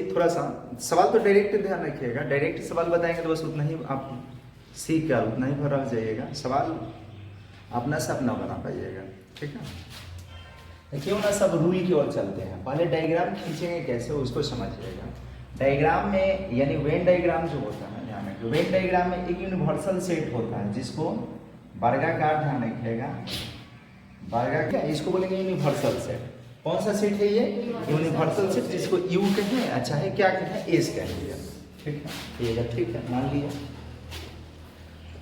थोड़ा सा सवाल तो डायरेक्ट ध्यान रखिएगा, डायरेक्ट सवाल बताएंगे तो बस उतना ही आप सीख कर उतना ही भर रह जाइएगा, सवाल अपना से अपना बना पाइएगा। ठीक है, क्यों ना सब रूल की ओर चलते हैं। पहले डायग्राम खींचेंगे कैसे उसको समझिएगा। डायग्राम में यानी वेन डायग्राम जो होता है, ध्यान रखिए, वेन डायग्राम में एक यूनिवर्सल सेट होता है जिसको वर्गाकार, ध्यान रखिएगा, वर्गाकार क्या इसको बोलेंगे यूनिवर्सल सेट। कौन सा सेट है ये? यूनिवर्सल सेट, जिसको यू कहें, अच्छा है क्या कहें, एस कहेंगे। ठीक है, ये ठीक है, मान लिया।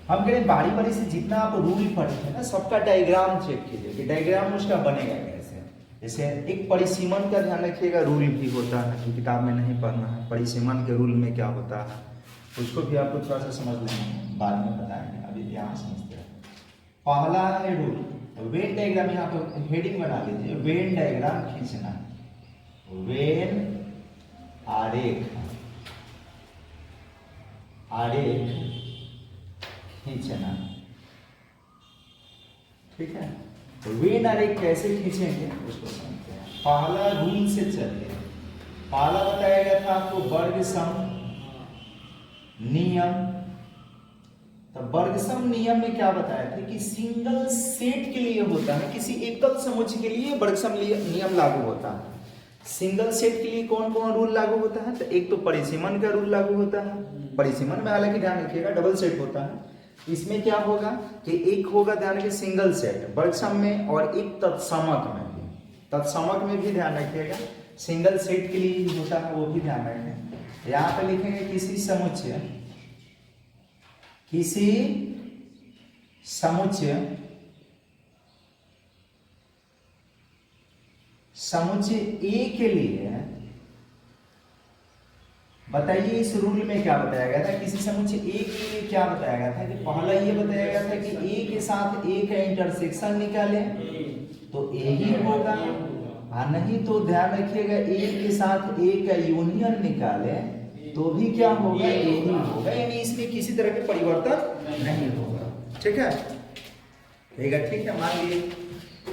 हम कह रहे हैं बारी बारी से जितना आप रूल पढ़े हैं ना सबका डायग्राम चेक कीजिए कि डायग्राम उसका बनेगा कैसे। जैसे एक परिसीमन का ध्यान रखिएगा, रूल भी होता है जो किताब में नहीं पढ़ना है। परिसीमन के रूल में क्या होता है उसको भी आपको थोड़ा सा समझ लेना है, बाद में बताएंगे, अभी ध्यान समझते हैं। पहला है रूल वेन डायग्राम, यहाँ पर हेडिंग बना लीजिए, वेन डायग्राम खींचना, वेन आरेख, आरेख खींचना। ठीक है, तो वेन आरेख कैसे खींचेंगे उसको समझते हैं। पहला रूल से चलिए, पहला बताया गया था आपको वर्ग सम नियम। तो वर्ग सम नियम में क्या बताया था कि सिंगल सेट के लिए होता है, किसी एकल समुच्चय के लिए वर्ग सम नियम लागू होता है। सिंगल सेट के लिए कौन कौन रूल लागू होता है? तो एक तो परिसीमन का रूल लागू होता है। परिसीमन में हालांकि ध्यान रखिएगा डबल सेट होता है। इसमें क्या होगा कि एक होगा ध्यान रखिए सिंगल सेट वर्ग सम में, और एक तत्समक में भी, तत्समक में भी ध्यान रखिएगा सिंगल सेट के लिए ही होता है, वो भी ध्यान रखें। यहाँ पे लिखेंगे किसी समुच्चय, किसी समुच्चय, समुच्चय ए के लिए बताइए इस रूल में क्या बताया गया था। किसी समुच्चय ए के लिए क्या बताया गया था कि पहला ये बताया गया था कि ए के साथ ए का इंटरसेक्शन निकाले तो ए ही होगा, हाँ नहीं तो ध्यान रखिएगा ए के साथ ए का यूनियन निकाले तो भी क्या होगा, ए ही होगा, यानी इसमें किसी तरह के परिवर्तन नहीं होगा। ठीक है, ठीक है, मान लीजिए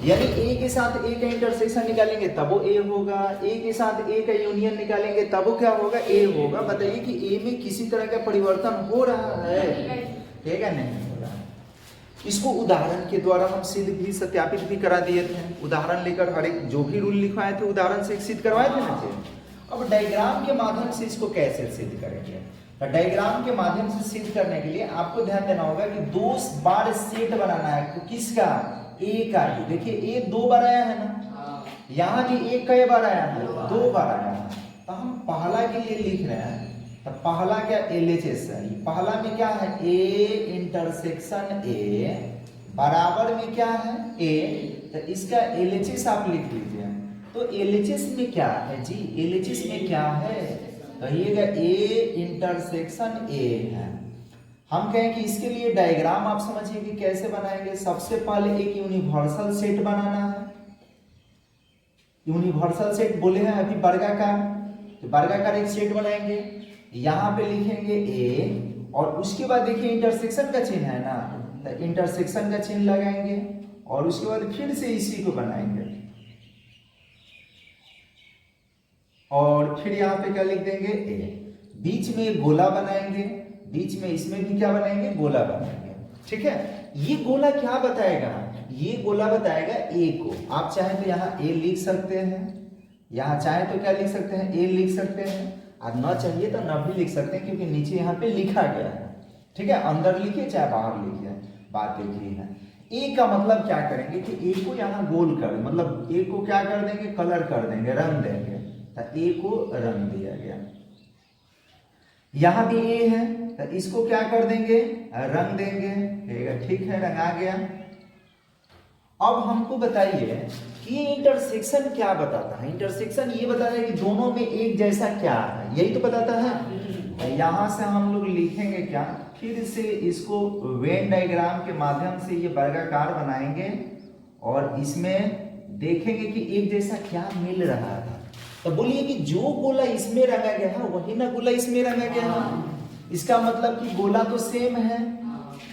यानी ए के साथ ए का इंटरसेक्शन निकालेंगे तब वो ए होगा, ए के साथ ए का यूनियन निकालेंगे तब वो क्या होगा, ए होगा। बताइए कि ए में किसी तरह का परिवर्तन हो रहा है? ठीक है, नहीं हो रहा है। इसको उदाहरण के द्वारा हम सिद्ध भी सत्यापित भी करा दिए थे। उदाहरण लेकर हर एक जो भी रूल लिखवाए थे उदाहरण से सिद्ध करवाए थे ना जी। अब डायग्राम के माध्यम से इसको कैसे सिद्ध करेंगे? तो डायग्राम के माध्यम से सिद्ध करने के लिए आपको ध्यान देना होगा कि 2 बार सेट बनाना है। तो किसका? ए का ही। देखिए ए 2 बार आया है ना, यहाँ भी ए कई बार आया है, 2 बार आया है। तो हम पहला के लिए लिख रहे हैं, तो पहला क्या LHS है, पहला में क्या है ए इंटरसेक्शन ए बराबर में क्या है ए, तो इसका LHS आप लिख लीजिए। तो LHS में क्या है जी, LHS में क्या है, कहिएगा ए इंटरसेक्शन ए है। हम कहें कि इसके लिए डायग्राम आप समझिए कि कैसे बनाएंगे। सबसे पहले एक यूनिवर्सल सेट बनाना है। यूनिवर्सल सेट बोले हैं अभी वर्गाकार, तो वर्गाकार एक सेट बनाएंगे, यहाँ पे लिखेंगे ए और उसके बाद देखिए इंटरसेक्शन का चिन्ह है ना, तो इंटरसेक्शन का चिन्ह लगाएंगे और उसके बाद फिर से इसी को बनाएंगे और फिर यहाँ पे क्या लिख देंगे ए। बीच में एक गोला बनाएंगे, बीच में इसमें भी क्या बनाएंगे, गोला बनाएंगे। ठीक है, ये गोला क्या बताएगा, ये गोला बताएगा ए को। आप चाहे तो यहाँ ए लिख सकते हैं, यहाँ चाहे तो क्या लिख सकते हैं, ए लिख सकते हैं, और न चाहिए तो न भी लिख सकते हैं क्योंकि नीचे यहाँ पे लिखा गया है। ठीक है, अंदर लिखिए चाहे बाहर लिखिए, बात एक ही है। ए का मतलब क्या करेंगे कि ए को यहाँ गोल कर, मतलब ए को क्या कर देंगे, कलर कर देंगे, रंग देंगे, तो ए को रंग दिया गया। यहाँ भी ए है तो इसको क्या कर देंगे, रंग देंगे। ठीक है, रंगा गया। अब हमको बताइए कि ये इंटरसेक्शन क्या बताता है। इंटरसेक्शन ये बताता है कि दोनों में एक जैसा क्या है, यही तो बताता है। यहाँ से हम लोग लिखेंगे क्या, फिर से इसको वेन डायग्राम के माध्यम से ये वर्गाकार बनाएंगे और इसमें देखेंगे कि एक जैसा क्या मिल रहा था। तो बोलिए कि जो गोला इसमें रंगा गया है वही ना गोला इसमें रंगा गया है। इसका मतलब कि गोला तो सेम है,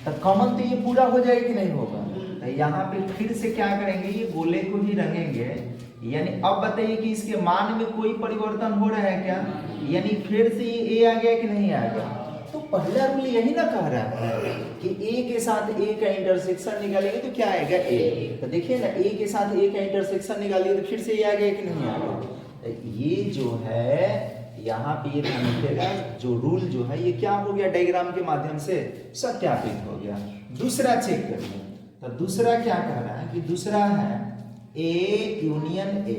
तो कॉमन तो ये पूरा हो जाएगा कि नहीं होगा। तो यहाँ पे फिर से क्या करेंगे, ये गोले को ही रंगेंगे। यानी अब बताइए कि इसके मान में कोई परिवर्तन हो रहा है क्या, यानी फिर से ये ए आ गया कि नहीं आ गया। तो पहला रूल यही ना कह रहा है कि ए के साथ ए का इंटरसेक्शन निकालेंगे तो क्या आएगा ए। तो देखिए ना ए के साथ ए का इंटरसेक्शन निकालिए तो फिर से ये आ गया कि नहीं आ गया। ये जो है यहाँ पे ये ध्यान रखिएगा, जो रूल जो है ये क्या हो गया, डायग्राम के माध्यम से सत्यापित हो गया। दूसरा चेक करिए, तो दूसरा क्या कह रहा है कि दूसरा है ए यूनियन ए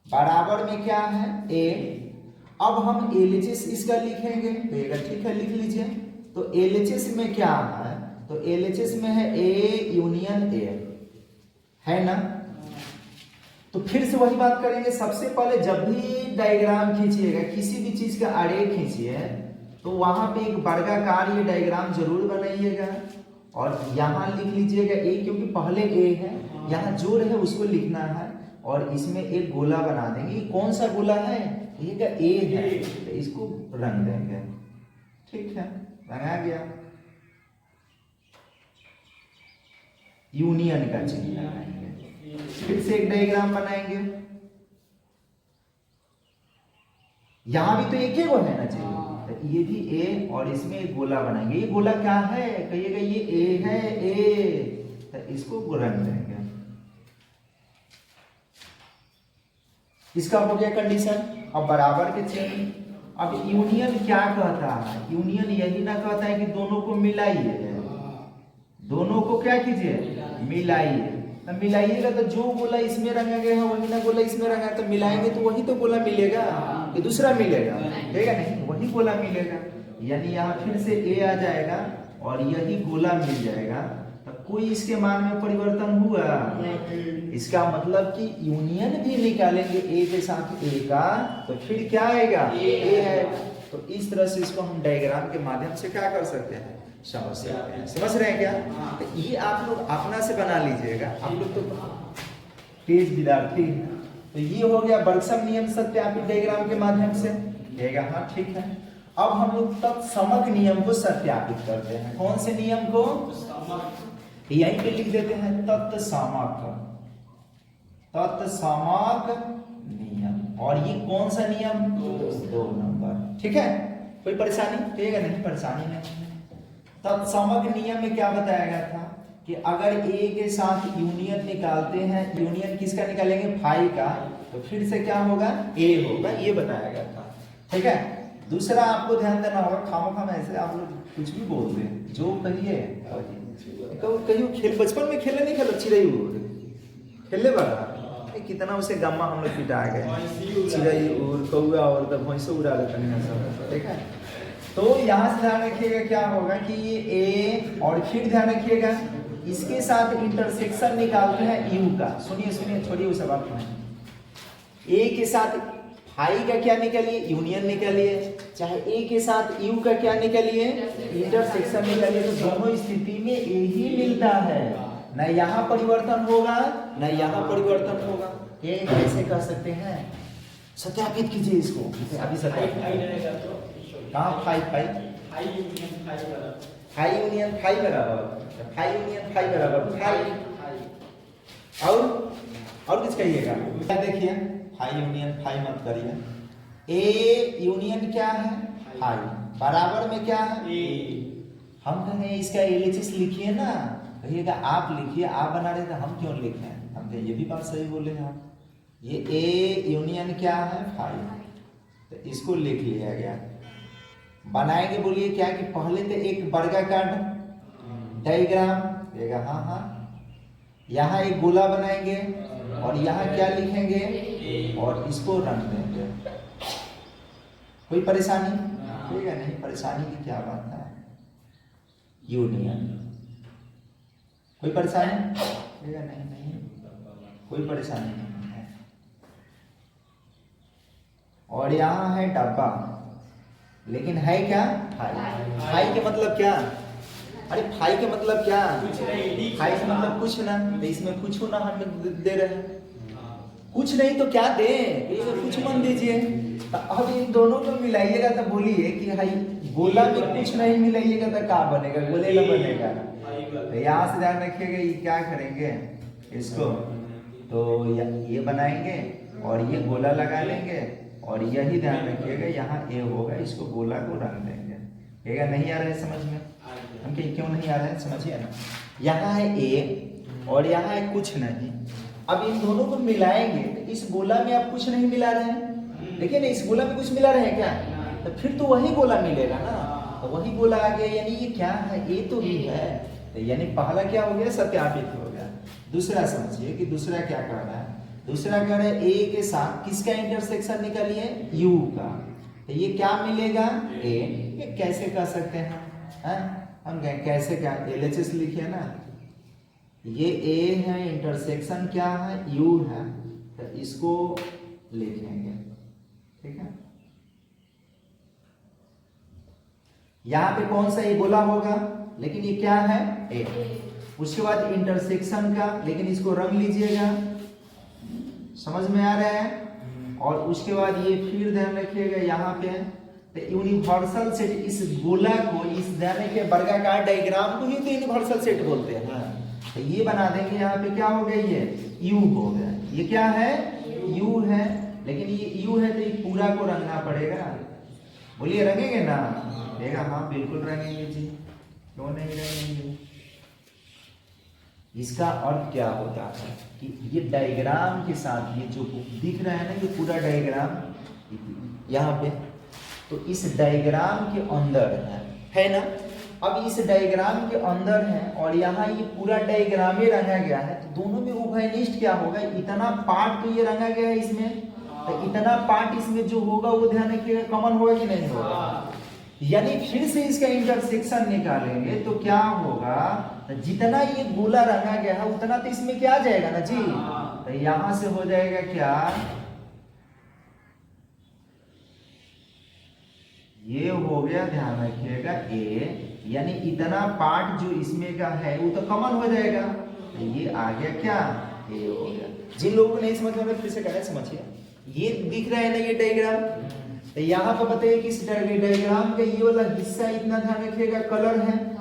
बराबर में क्या है ए। अब हम एलएचएस इसका लिखेंगे, ठीक है लिख लीजिए। तो एलएचएस में क्या है, तो एलएचएस में है ए यूनियन ए, है ना। तो फिर से वही बात करेंगे, सबसे पहले जब भी डायग्राम खींचिएगा, किसी भी चीज का आरेख खींचिए तो वहां पे एक वर्गाकार ये डायग्राम जरूर बनाइएगा और यहाँ लिख लीजिएगा ए, क्योंकि पहले ए है, यहाँ जोड़ है उसको लिखना है और इसमें एक गोला बना देंगे। ये कौन सा गोला है, ये का ए है, तो इसको रंग देंगे। ठीक है, रंगा गया। यूनियन का चिन्ह लगाएंगे। फिर से एक डायग्राम बनाएंगे, यहां भी तो एक ही वो है ना जी, तो ये भी ए और इसमें एक गोला बनाएंगे। ये गोला क्या है, कहिएगा ये ए है, ए, तो इसको रंग देंगे। इसका हो गया कंडीशन। अब बराबर के चिन्ह। अब यूनियन क्या कहता है, यूनियन यही ना कहता है कि दोनों को मिलाइए, दोनों को क्या कीजिए, मिलाइए। तो मिलाइएगा तो जो गोला इसमें रंगा गया है वही ना गोला इसमें रंगा, तो मिलाएंगे तो वही तो गोला मिलेगा कि दूसरा मिलेगा, ठीक है नहीं, वही गोला मिलेगा। यानी यहाँ फिर से ए आ जाएगा और यही गोला मिल जाएगा। तो कोई इसके मान में परिवर्तन हुआ, इसका मतलब कि यूनियन भी निकालेंगे ए के साथ ए का, तो फिर क्या आएगा, ए है। तो इस तरह से इसको हम डायग्राम के माध्यम से क्या कर सकते हैं, समझ सकते हैं। समझ रहे हैं क्या, तो ये आप लोग अपना से बना लीजिएगा, आप लोग तो तेज विद्यार्थी। तो ये हो गया बर्गसन नियम सत्यापित डायग्राम के माध्यम से, हाँ ठीक है। अब हम लोग तत्समक नियम को सत्यापित करते हैं। कौन से नियम को, यहीं पे लिख देते हैं तत्समक, तत्समक नियम। और ये कौन सा नियम, 2 नंबर, ठीक है। कोई परेशानी, ठीक है नहीं, परेशानी नहीं। तत्समक नियम में क्या बताया गया था कि अगर ए के साथ यूनियन निकालते हैं, यूनियन किसका निकालेंगे, फाई का, तो फिर से क्या होगा, ए होगा, ये बताया गया था, ठीक है। दूसरा आपको ध्यान देना होगा, खामोखा ऐसे आप लोग कुछ भी बोल रहे हैं, जो कहिए कहियो खेल, बचपन में खेले नहीं, खेलो चिड़ई उड़ खेले बड़ा, कितना उसे गम्मा हम लोग पिटा गए, चिड़ई उड़, कौआ और तब भैंसों उड़ा देते हैं, ठीक है। तो यहाँ से ध्यान रखिएगा क्या होगा कि ये ए, और फिर ध्यान रखिएगा इसके साथ इंटरसेक्शन निकालते हैं यू का। सुनिए सुनिए, छोड़िए उस बात में, ए के साथ फाई का क्या निकालिए, यूनियन निकालिए, चाहे ए के साथ यू का क्या निकालिए, इंटरसेक्शन निकालिए। तो दोनों स्थिति में ए ही मिलता है, न यहाँ परिवर्तन होगा न यहाँ परिवर्तन होगा। ये कैसे कर सकते हैं, सत्यापित कीजिए इसको अभी। सत्यापित कहाँ, phi phi phi union phi बराबर, फाई यूनियन फाई बराबर फाई। और कुछ कहिएगा, देखिए फाई यूनियन फाई मत करिए, ए यूनियन क्या है, फाई बराबर में क्या है, हम कहें इसका एलएचएस लिखिए ना, कहिएगा आप लिखिए, आप बना रहे थे, हम क्यों लिखें, हम ये भी बात सही बोले हैं आप। ये ए यूनियन क्या है, फाई, तो इसको लिख लिया गया। बनाएंगे बोलिए क्या, कि पहले तो एक वर्गाकार डायग्राम देगा, हाँ, यहाँ एक गोला बनाएंगे और यहाँ क्या लिखेंगे और इसको रंग देंगे। कोई परेशानी, ठीक है नहीं, परेशानी की क्या बात है, यूनियन। कोई परेशानी, ठीक है नहीं, कोई परेशानी नहीं है। और यहाँ है डब्बा, लेकिन है क्या, फाई के मतलब क्या, अरे फाई के मतलब क्या, फाई के मतलब कुछ ना, तो इसमें कुछ ना हम दे रहे हैं, कुछ नहीं तो क्या दे, इसमें कुछ मन दीजिए। तो अब इन दोनों को मिलाइएगा तो बोलिए कि भाई गोला में कुछ नहीं मिलाइएगा तो क्या बनेगा, गोले ना बनेगा। तो यहाँ से ध्यान रखिएगा, ये क्या करेंगे इसको, तो ये बनाएंगे और ये गोला लगा लेंगे और यही ध्यान रखिएगा यहाँ ए होगा, इसको गोला को रंग देंगे। कहेगा नहीं आ रहा है समझ में, हम कहें क्यों नहीं आ रहा है, समझिए ना, यहाँ है ए और यहाँ है कुछ नहीं। अब इन दोनों को मिलाएंगे तो इस गोला में आप कुछ नहीं मिला रहे हैं, देखिए ना इस गोला में कुछ मिला रहे हैं क्या, तो फिर तो वही गोला मिलेगा ना, तो वही गोला आ गया, यानी ये क्या है, ए तो ही है, तो यानी पहला क्या हो गया, सत्यापित हो गया। दूसरा समझिए कि दूसरा क्या कर रहा है, दूसरा कह रहा है ए के साथ किसका इंटरसेक्शन निकालिए, यू का, तो ये क्या मिलेगा, ए। ये कैसे कर सकते हैं, हम कैसे क्या, LHS लिखिए ना, ये ए है, इंटरसेक्शन क्या है, यू है, तो इसको लिखेंगे, ठीक है। यहाँ पे कौन सा ये गोला होगा, लेकिन ये क्या है, ए। उसके बाद इंटरसेक्शन का, लेकिन इसको रंग लीजिएगा, समझ में आ रहा है। और उसके बाद ये फिर ध्यान रखिएगा यहाँ पे तो यूनिवर्सल सेट, इस गोला को, इस ध्यान रखिए वर्गाकार डायग्राम को ही तो यूनिवर्सल सेट बोलते हैं ना, तो ये बना देंगे। यहाँ पे क्या हो गया, ये यू हो गया, ये क्या है, यू है, लेकिन ये यू है तो ये पूरा को रंगना पड़ेगा, बोलिए रंगेंगे ना, देखा हाँ बिल्कुल रंगेंगे जी, क्यों नहीं रंगेंगे। इसका अर्थ क्या होता है कि ये डायग्राम के साथ ये जो दिख रहा है ना, ये पूरा डायग्राम यहाँ पे, तो इस डायग्राम के अंदर है ना, अब इस डायग्राम के अंदर है और यहाँ ये पूरा डायग्राम ही रंगा गया है, तो दोनों में उभयनिष्ठ क्या होगा, इतना पार्ट तो ये रंगा गया है इसमें, तो इतना पार्ट इसमें जो होगा वो ध्यान रखिएगा कॉमन होगा कि नहीं होगा, यानी फिर से इसका इंटरसेक्शन निकालेंगे तो क्या होगा, जितना ये गोला रंगा गया है उतना तो इसमें क्या आ जाएगा ना जी, तो यहां से हो जाएगा क्या, ये हो गया, ध्यान रखिएगा ए, यानी इतना पार्ट जो इसमें का है वो तो कॉमन हो जाएगा, तो ये आ गया क्या, ए हो गया। जिन लोगों को नहीं समझ में फिर से कहना समझिए, ये दिख रहा है ना ये डायग्राम, तो यहाँ पर बताइए कि इस डायग्राम का ये वाला हिस्सा इतना ध्यान रखिएगा कलर है,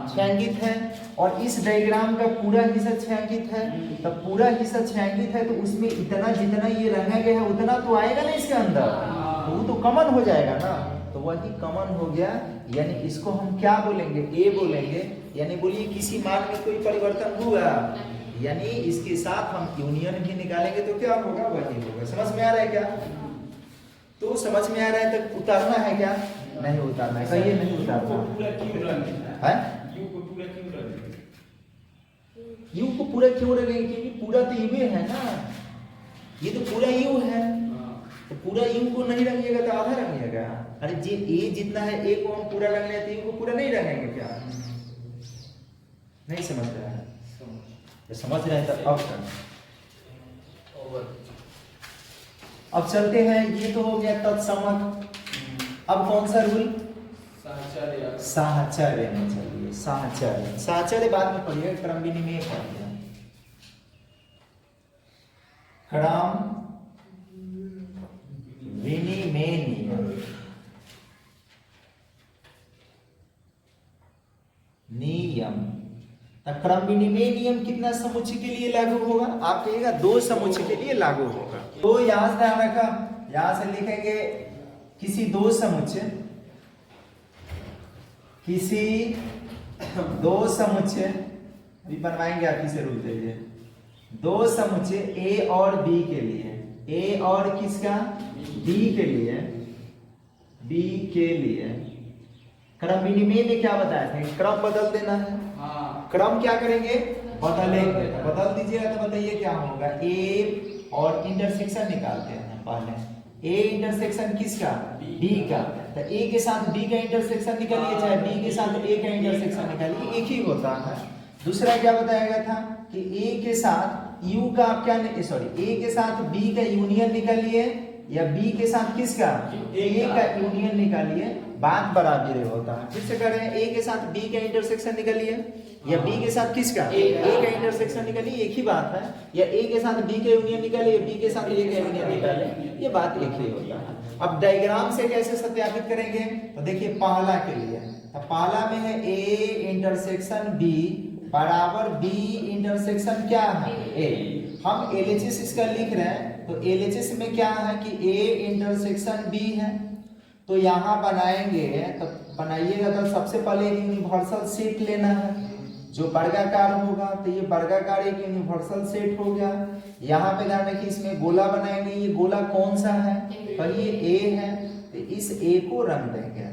छायांकित है, और इस डायग्राम का पूरा हिस्सा छायांकित है, तो पूरा हिस्सा छायांकित है तो उसमें इतना जितना ये रंगा गया है उतना तो आएगा ना इसके अंदर, तो वो तो कॉमन हो जाएगा ना, तो वही कॉमन हो गया, यानी इसको हम क्या बोलेंगे, ए बोलेंगे। यानी बोलिए किसी मान में कोई परिवर्तन हुआ, यानी इसके साथ हम यूनियन भी निकालेंगे तो क्या होगा, वही होगा। समझ में आ रहा है क्या, तो समझ में आ रहा है, तो उतारना है क्या, नहीं उतारना है, कहिए नहीं उतारना है, यू को पूरा क्यों रखेंगे, क्योंकि पूरा तो यू है ना, ये तो पूरा यू है, तो पूरा यू को नहीं रंगिएगा तो आधा रंगिएगा, अरे जे ए जितना है ए को हम पूरा रंग लेते हैं, यू को पूरा नहीं रंगेंगे क्या, नहीं समझ रहा है, तो समझ रहे हैं तो अब चलते हैं, ये तो हो गया तत्समक। अब कौन सा रूल, साहचर्य में चलिए, साहचर्य, साहचर्य बाद में पढ़िए, क्रम विनिमय पढ़िए, क्रम विनिमय नियम। क्रम विनिमय नियम कितना समुच्चय के लिए लागू होगा, आप कहिएगा दो समुच्चय के लिए लागू होगा। तो यहां से ध्यान रखा, यहां से लिखेंगे किसी दो समुच्चय, किसी दो समुच्चय, अभी बनवाएंगे आप किसे रूल चाहिए, दो समुच्चय ए और बी के लिए, ए और किसका, बी के लिए, बी के लिए क्रम विनिमय में क्या बताया था, क्रम बदल देना है, क्रम क्या करेंगे, बदलेंगे, बदल दीजिएगा तो बताइए क्या होगा, ए और इंटरसेक्शन निकालते हैं पहले, ए इंटरसेक्शन किसका, बी का, तो ए के साथ बी का इंटरसेक्शन निकालिए, चाहे बी के साथ ए का इंटरसेक्शन निकालिए, एक ही होता है। दूसरा क्या बताया गया था कि ए के साथ यू का आप क्या, सॉरी ए के साथ बी का यूनियन निकालिए, या बी के साथ किसका, ए का यूनियन निकालिए, बात बराबर होता है। फिर से कर रहे हैं, ए के साथ बी का इंटरसेक्शन निकालिए, या बी के साथ किसका, ए का इंटरसेक्शन निकालिए, एक ही बात है, या ए के साथ बी का यूनियन निकालिए, बी के साथ ए का यूनियन निकालिए, ये बात एक ही होता है। अब डायग्राम से कैसे सत्यापित करेंगे, तो देखिए पहला के लिए, तो पहला में है ए इंटरसेक्शन बी बराबर बी इंटरसेक्शन क्या है, ए, हम LHS इसका लिख रहे हैं, तो LHS में क्या है कि A इंटरसेक्शन B है, तो यहाँ बनाएंगे तो बनाइएगा तो सबसे पहले एक यूनिवर्सल सेट लेना है जो वर्गाकार होगा, तो ये वर्गाकार एक यूनिवर्सल सेट हो गया। यहाँ पे ध्यान रखिए इसमें गोला बनाएंगे, ये गोला कौन सा है, पर ये A है, तो इस A को रंग देंगे।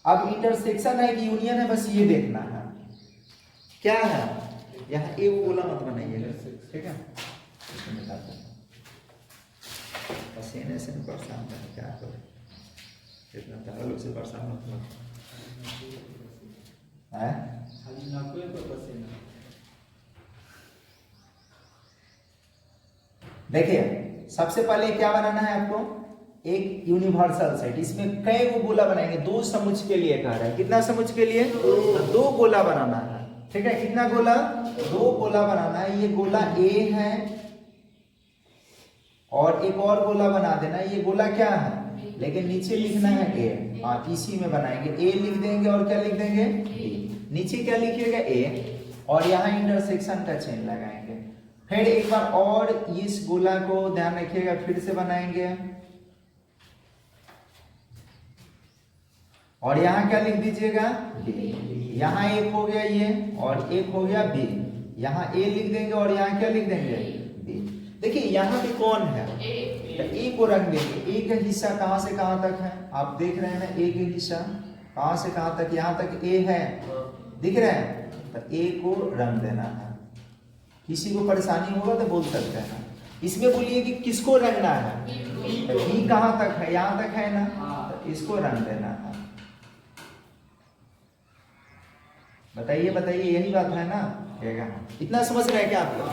अब इंटरसेक्शन है कि यूनियन है, बस ये देखना है क्या है। यहाँ A को गोला मत बनाइएगा, ठीक है। पसीने से परेशान है, क्या करें, इतना तारा लोग से परेशान होता है। देखिए सबसे पहले क्या बनाना है आपको, एक यूनिवर्सल सेट। इसमें कई वो गोला बनाएंगे, 2 समुच के लिए कह रहा है। कितना समुच के लिए? 2 गोला बनाना है, ठीक है। कितना गोला? 2 गोला बनाना है। ये गोला A है और एक और गोला बना देना। ये गोला क्या है, लेकिन नीचे लिखना है A। हाँ इसी में बनाएंगे, A लिख देंगे और क्या लिख देंगे B। नीचे क्या लिखिएगा A, और यहाँ इंटरसेक्शन का चिन्ह लगाएंगे। फिर एक बार और इस गोला को ध्यान रखिएगा, फिर से बनाएंगे और यहाँ क्या लिख दीजिएगा B। यहाँ एक हो गया ये और एक हो गया B। यहाँ A लिख देंगे और यहाँ क्या लिख देंगे B। देखिए यहाँ पे कौन है, तो A को रंग देंगे। A का हिस्सा कहाँ से कहाँ तक है, आप देख रहे हैं ना, A का हिस्सा कहाँ से कहाँ तक, यहाँ तक A है, दिख रहे हैं, तो A को रंग देना है। किसी को परेशानी होगा तो बोल सकते हैं। इसमें बोलिए कि किसको रंगना है, तो B कहाँ तक है, यहाँ तक है ना, तो इसको रंग देना है। बताइए बताइए, यही बात है ना, इतना समझ रहे हैं क्या आप लोग?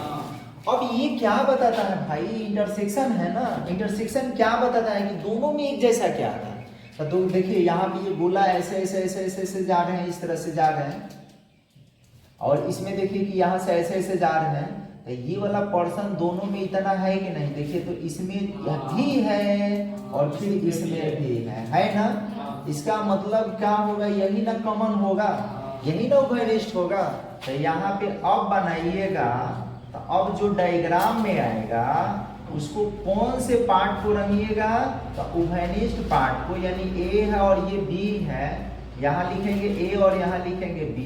अब ये क्या बताता है भाई, इंटरसेक्शन है ना, इंटरसेक्शन क्या बताता है कि दोनों में एक जैसा क्या है। तो देखिए यहाँ पे ये गोला ऐसे ऐसे ऐसे ऐसे ऐसे जा रहे हैं, इस तरह से जा रहे हैं, और इसमें देखिए कि यहाँ से ऐसे ऐसे जा रहे हैं, तो ये वाला पोर्शन दोनों में इतना है कि नहीं। देखिए तो इसमें भी है और फिर इसमें भी है ना। इसका मतलब क्या होगा, यही ना कॉमन होगा, यही ना उभयनिष्ठ होगा। तो यहाँ पे अब बनाइएगा, तो अब जो डायग्राम में आएगा उसको कौन से पार्ट को रंगिएगा, तो उभयनिष्ठ पार्ट को, यानी A है और ये B है, यहाँ लिखेंगे A और यहाँ लिखेंगे B,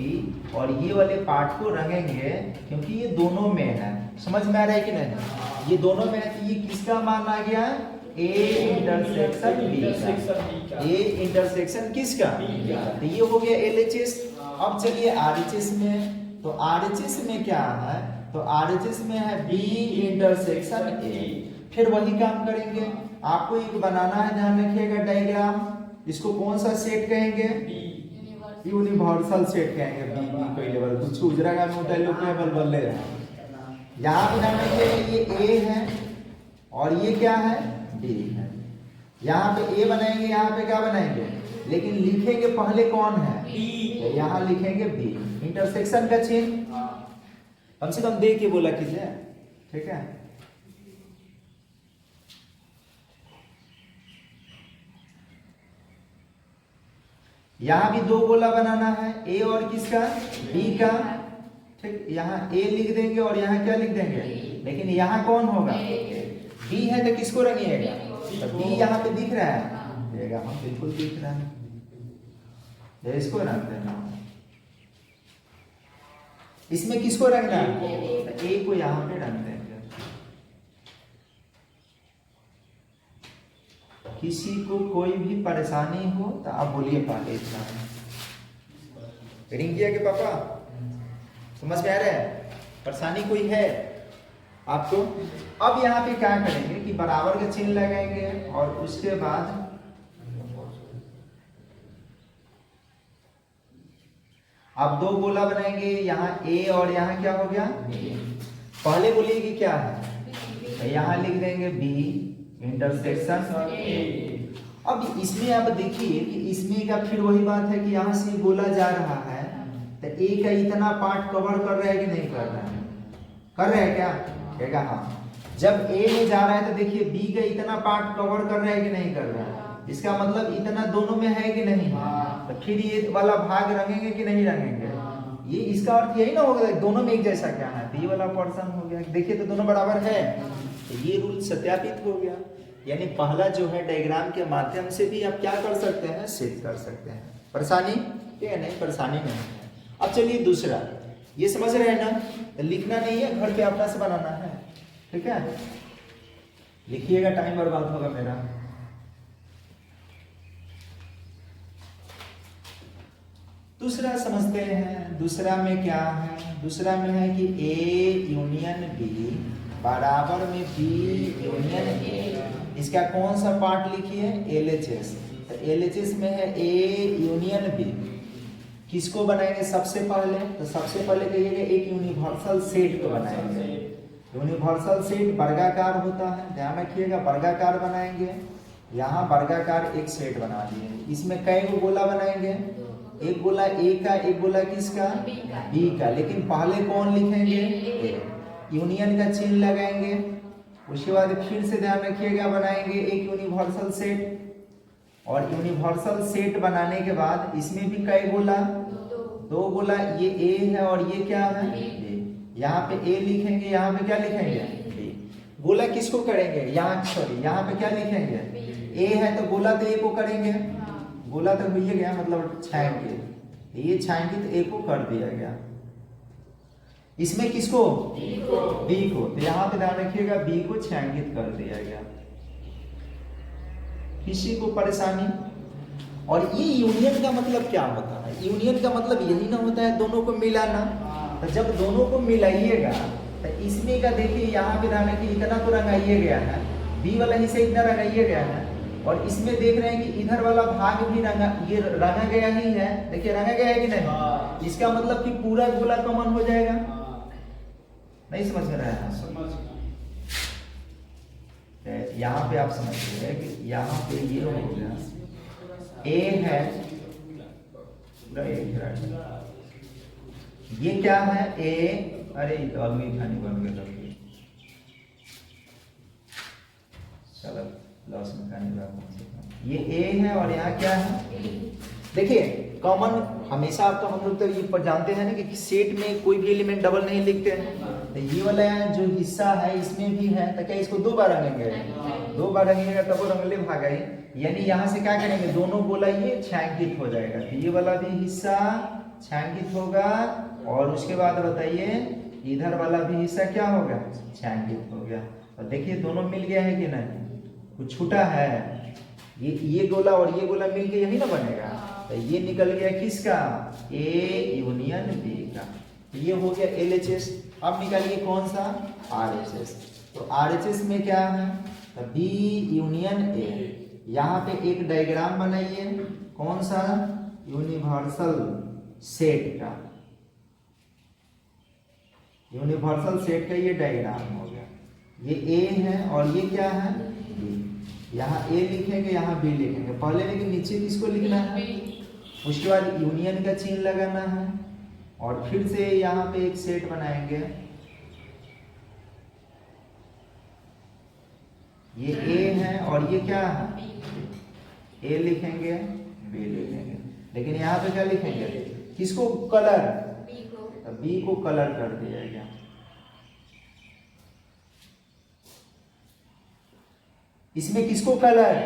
और ये वाले पार्ट को रंगेंगे क्योंकि ये दोनों में है। समझ में आ रहा है कि नहीं, ये दोनों में है, तो ये किसका मान आ गया, A intersection B। A intersection किसका, तो ये हो गया LHS। अब चलिए RHS में, तो RHS में क्या है, तो RHS में है B इंटरसेक्शन A। फिर वही काम करेंगे, आपको एक बनाना है, ध्यान रखिएगा डायग्राम। इसको कौन सा सेट कहेंगे, यूनिवर्सल सेट कहेंगे। B कोई लेवल कुछ उजरा का होता है, लोग बल्ले यहाँ पे ध्यान रखिएगा, ये A है और ये क्या है, B है। यहाँ पे A बनाएंगे, यहाँ पे क्या बनाएंगे, लेकिन लिखेंगे पहले कौन है, तो यहाँ लिखेंगे B। इंटरसेक्शन का चिन्ह कम से कम दे के बोला कीजिए, ठीक है। यहाँ भी 2 गोला बनाना है, A और किसका, B का, ठीक। यहाँ A लिख देंगे और यहाँ क्या लिख देंगे, लेकिन यहाँ कौन होगा, B है, तो किसको रंगिएगा, तो B यहाँ पे दिख रहा है, हाँ बिल्कुल दिख रहा है, इसको रंग देना। इसमें किसको रंगना है, तो A को यहाँ पे रंग देंगे। किसी को कोई भी परेशानी हो तो आप बोलिए पहले इतना रिंग किया कि पापा समझ में आ रहा है, परेशानी कोई है आपको। अब यहाँ पे क्या करेंगे कि बराबर का चिन्ह लगाएंगे और उसके बाद आप 2 गोला बनाएंगे, यहाँ A और यहाँ क्या हो गया, पहले बोलिए कि क्या है, तो यहाँ लिख देंगे B इंटरसेक्शन A। अब इसमें आप देखिए कि इसमें का फिर वही बात है कि यहाँ से गोला जा रहा है, तो A का इतना पार्ट कवर कर रहा है कि नहीं कर रहा है, कर रहा है क्या, कहेगा हाँ। जब A में जा रहा है तो देखिए B का इतना पार्ट कवर कर रहा है कि नहीं कर रहा है, इसका मतलब इतना दोनों में है कि नहीं, तो फिर ये वाला भाग रंगेंगे कि नहीं रंगेंगे, ये इसका अर्थ यही ना होगा दोनों में एक जैसा क्या है, B वाला पोर्शन हो गया। देखिए तो दोनों बराबर है, तो ये रूल सत्यापित हो गया। यानी पहला जो है डायग्राम के माध्यम से भी आप क्या कर सकते हैं, सिद्ध कर सकते हैं। परेशानी ठीक है, नहीं परेशानी नहीं है। अब चलिए दूसरा, ये समझ रहे हैं ना, तो लिखना नहीं है, घर पे अपना से बनाना है, ठीक है। लिखिएगा, टाइम बर्बाद होगा मेरा। दूसरा समझते हैं। दूसरा में क्या है, दूसरा में है कि ए यूनियन बी बराबर में बी यूनियन ए। इसका कौन सा पार्ट लिखिए, LHS। तो LHS में है ए यूनियन बी। किसको बनाएंगे सबसे पहले, तो सबसे पहले कहिएगा एक यूनिवर्सल सेट को बनाएंगे। यूनिवर्सल सेट वर्गाकार होता है, ध्यान रखिएगा, वर्गाकार बनाएंगे। यहाँ वर्गाकार एक सेट बना दिए। इसमें कई गो गोला बनाएंगे, एक गोला ए का, एक गोला किसका, बी का। लेकिन पहले कौन लिखेंगे, ए। यूनियन का चिन्ह लगाएंगे। उसके बाद फिर से ध्यान रखिएगा, बनाएंगे एक यूनिवर्सल सेट। और यूनिवर्सल सेट बनाने के बाद इसमें भी कई गोला, दो गोला। ये ए है और ये क्या है, बी। यहाँ पे ए लिखेंगे, यहाँ पे क्या लिखेंगे, बी। गोला किसको करेंगे, यहाँ सॉरी यहाँ पे क्या लिखेंगे, ए है तो गोला तो ए को करेंगे। गोला तो भैया गया, मतलब छाएंगे, ये छाएंगे तो ए को कर दिया गया। इसमें किसको, बी को। तो यहाँ पे ध्यान रखिएगा, बी को छायांकित कर दिया गया। किसी को परेशानी। और ये यूनियन का मतलब क्या होता है, यूनियन का मतलब यही ना होता है दोनों को मिलाना। तो जब दोनों को मिलाइएगा तो इसमें का देखिए, यहाँ पे ध्यान रखिए, इतना तो रंगाइए गया है, बी वाला हिस्सा इतना रंगाइए गया है। और इसमें देख रहे हैं कि इधर वाला भाग भी रंगा, ये रंगा गया ही है। देखिए रंगा गया है कि नहीं, इसका मतलब कि पूरा गोला कॉमन हो जाएगा। नहीं समझ में रहा है, समझ। यहाँ पे आप समझ रहे कि यहाँ पे ये हो गया, ए है पूरा ए, ये क्या है ए, अरे तो आलू खानी बन गया, चलो लॉस में खाने, ये ए है और यहाँ क्या है। देखिए कॉमन हमेशा आपका, हम लोग तो ये जानते हैं ना कि सेट में कोई भी एलिमेंट डबल नहीं लिखते हैं। तो ये वाला जो हिस्सा है इसमें भी है, तो क्या इसको दो बार रंगेंगे, दो बार रंगेंगे तब वो रंगले भाग आई। यानी यहाँ से क्या करेंगे, दोनों गोला ये छायांकित हो जाएगा। तो ये वाला भी हिस्सा छायांकित होगा और उसके बाद बताइए इधर वाला भी हिस्सा क्या होगा, छायांकित हो गया। और देखिए दोनों मिल गया है कि नहीं, कुछ छूटा है, ये गोला और ये गोला मिल के यही ना बनेगा। तो ये निकल गया किसका, ए यूनियन बी का। तो ये हो गया LHS। अब निकालिए कौन सा, RHS। तो RHS में क्या है, तो बी यूनियन ए। यहाँ पे एक डायग्राम बनाइए, कौन सा, यूनिवर्सल सेट का। यूनिवर्सल सेट का ये डायग्राम हो गया। ये ए है और ये क्या है, बी। यहाँ ए लिखेंगे, यहाँ बी लिखेंगे पहले, लेकिन नीचे किसको लिखना है, उसके बाद यूनियन का चिन्ह लगाना है। और फिर से यहाँ पे एक सेट बनाएंगे, ये ए है और ये क्या है, ए लिखेंगे, बी लिखेंगे। लेकिन यहाँ पे क्या लिखेंगे, किसको, कलर, बी को कलर कर दिया गया। इसमें किसको कलर,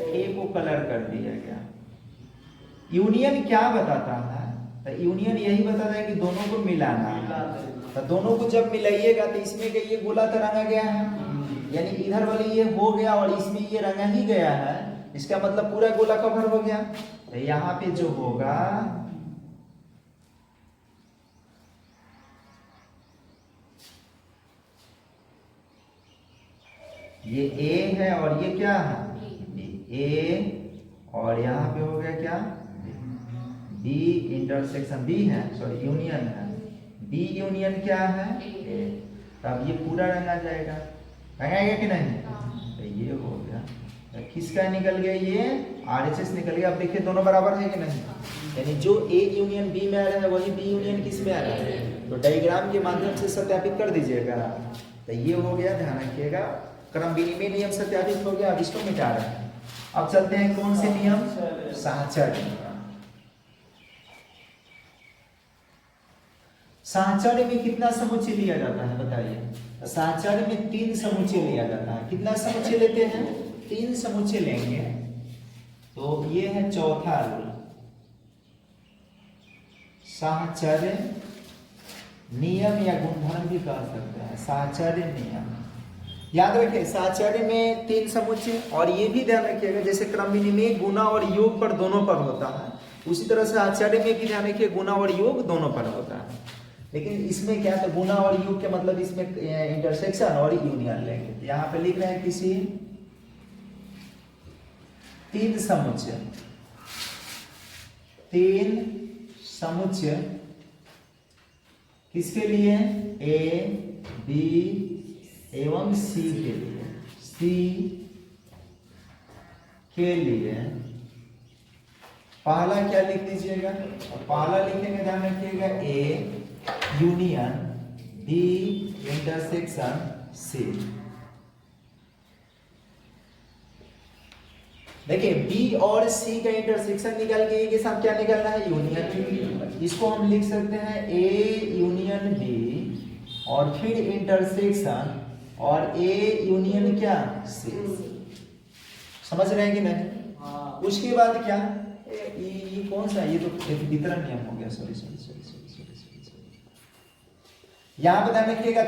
ए को कलर कर दिया गया। यूनियन क्या बताता है, तो यूनियन यही बताता है कि दोनों को मिलाना है। तो दोनों को जब मिलाइएगा तो इसमें का ये गोला तो रंगा गया है, यानी इधर वाले ये हो गया और इसमें ये रंगा ही गया है, इसका मतलब पूरा गोला कवर हो गया। तो यहाँ पे जो होगा, ये ए है और ये क्या है, ए, और यहाँ पे हो गया क्या, बी इंटरसेक्शन, बी है सॉरी यूनियन है, बी यूनियन क्या है, ए। तब ये पूरा रंगा जाएगा, रंगाएगा कि नहीं। तो ये हो गया, तो किसका निकल गया, ये RHS निकल गया। अब देखिए दोनों बराबर है कि नहीं, यानी जो ए यूनियन बी में आ रहा है वही बी यूनियन किस में आ रहा है। तो डायग्राम के माध्यम से सत्यापित कर दीजिएगा। तो ये हो गया, ध्यान रखिएगा, क्रम विनिमय नियम सत्यापित हो गया। अब इसको मिटा रहे हैं। अब चलते हैं कौन से नियम, साहचर्य। साहचर्य में कितना समुच्चय लिया जाता है बताइए? साहचर्य में 3 समुच्चय लिया जाता है। कितना समुच्चय लेते हैं? 3 समुच्चय लेंगे। तो ये है चौथा रूल, साहचर्य नियम या गुणधर्म भी कह सकते हैं। साहचर्य नियम याद रखें, साहचर्य में 3 समुच्चय, और ये भी ध्यान रखिएगा जैसे क्रम विनिमय गुणा और योग पर दोनों पर होता है, उसी तरह से आचार्य में भी ध्यान रखिए गुणा और योग दोनों पर होता है। लेकिन इसमें क्या है, गुणा और योग के मतलब इसमें इंटरसेक्शन और यूनियन लेंगे। तो यहाँ पे लिख रहे हैं किसी 3 समुच्चय, 3 समुच्चय किसके लिए? ए, बी एवं सी के लिए। सी के लिए पहला क्या लिख दीजिएगा? पहला लिखेंगे, ध्यान रखिएगा, A union B intersection C. देखिए बी और सी का इंटरसेक्शन निकाल के ए के साथ क्या निकालना है? यूनियन। इसको हम लिख सकते हैं ए यूनियन बी और फिर इंटरसेक्शन और ए यूनियन क्या? सी। समझ रहे हैं कि नहीं? उसके बाद क्या? ये कौन सा? ये तो वितरण नियम हो गया। Sorry sorry sorry sorry sorry sorry sorry. यहां पर ध्यान रखिएगा,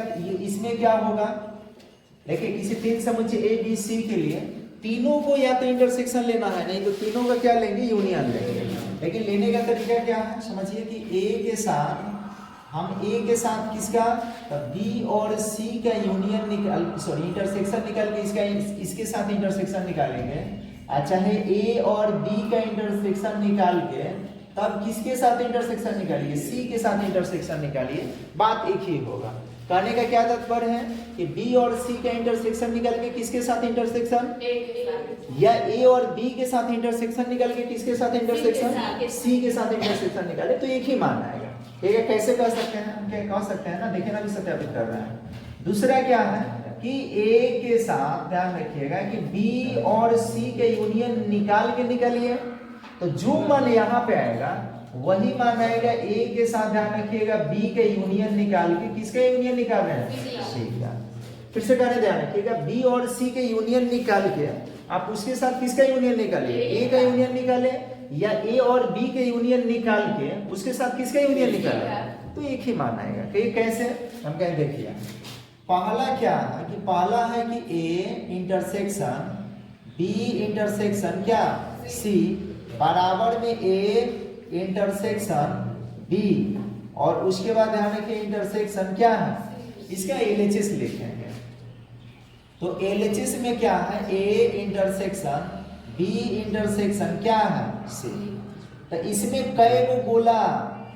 इसमें क्या होगा? देखिए किसी 3 समुच्चय ए बी सी के लिए तीनों को या तो इंटरसेक्शन लेना है, नहीं तो तीनों का क्या लेंगे? यूनियन लेंगे। लेकिन लेने का तरीका क्या है? समझिए कि ए के साथ हम ए के साथ किसका? बी और सी का यूनियन निकाल, सॉरी इंटरसेक्शन निकाल के इसका इसके साथ इंटरसेक्शन निकालेंगे। चाहे ए और बी का इंटरसेक्शन निकाल के तब किसके साथ इंटरसेक्शन निकालिए? सी के साथ इंटरसेक्शन निकालिए, बात एक ही होगा। कहने का क्या तात्पर्य है कि बी और सी का इंटरसेक्शन निकाल के किसके साथ इंटरसेक्शन? या ए और बी के साथ इंटरसेक्शन निकाल के किसके साथ इंटरसेक्शन? सी के साथ इंटरसेक्शन निकाले तो एक ही मान आएगा। ठीक है, कैसे कह सकते हैं? कह सकते हैं ना, देखिए ना, भी सत्यापित कर रहे हैं। दूसरा क्या है कि ए के साथ ध्यान रखिएगा कि बी और सी के यूनियन निकाल के निकालिए, तो जो मान यहाँ पे आएगा वही मान आएगा ए के साथ। ध्यान रखिएगा बी के यूनियन निकाल के किसका यूनियन निकाल रहे हैं? सी का। फिर से कहने ध्यान रखिएगा बी और सी के यूनियन निकाल के आप उसके साथ किसका यूनियन निकालिए? ए का यूनियन निकाले, या ए और बी के यूनियन निकाल के उसके साथ किसका यूनियन निकाले, तो एक ही मान आएगा। कैसे? हम कहें देखिए, पहला क्या है कि पहला है कि ए इंटरसेक्शन बी इंटरसेक्शन क्या? सी बराबर में ए इंटरसेक्शन बी, और उसके बाद ध्यान रखिए इंटरसेक्शन क्या है? इसका एलएचएस लिखेंगे। तो एलएचएस में क्या है? ए इंटरसेक्शन बी इंटरसेक्शन क्या है? सी। तो इसमें कै गो गोला?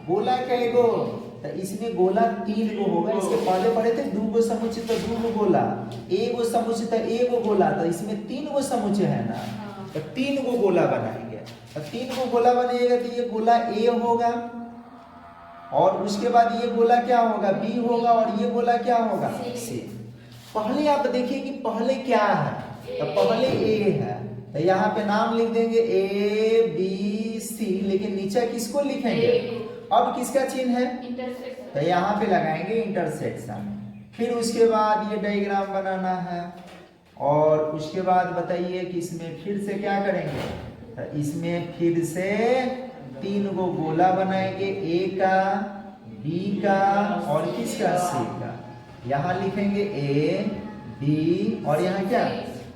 गोला कै गो? तो इसमें गोला 3 गो होगा। इसके पहले पढ़े थे 2 गो समुच्चय तो 2 गो गोला, ए गो समुच्चय तो 1 गो गोला, तो इसमें 3 गो समुच्चय है ना, तो 3 गो गोला बनाएंगे। तो 3 गो गोला बनेगा तो ये गोला ए होगा, और उसके बाद ये गोला क्या होगा? बी होगा, और ये गोला क्या होगा? सी। पहले आप देखिए कि पहले क्या है, तो पहले ए है, तो यहाँ पे नाम लिख देंगे ए बी सी, लेकिन नीचे किसको लिखेंगे? अब किसका चिन्ह है? तो यहाँ पे लगाएंगे इंटरसेक्शन। फिर उसके बाद ये डायग्राम बनाना है, और उसके बाद बताइए कि इसमें फिर से क्या करेंगे? तो इसमें फिर से 3 गो गोला बनाएंगे, ए का, बी का और किसका? सी का। यहाँ लिखेंगे ए बी और यहाँ क्या?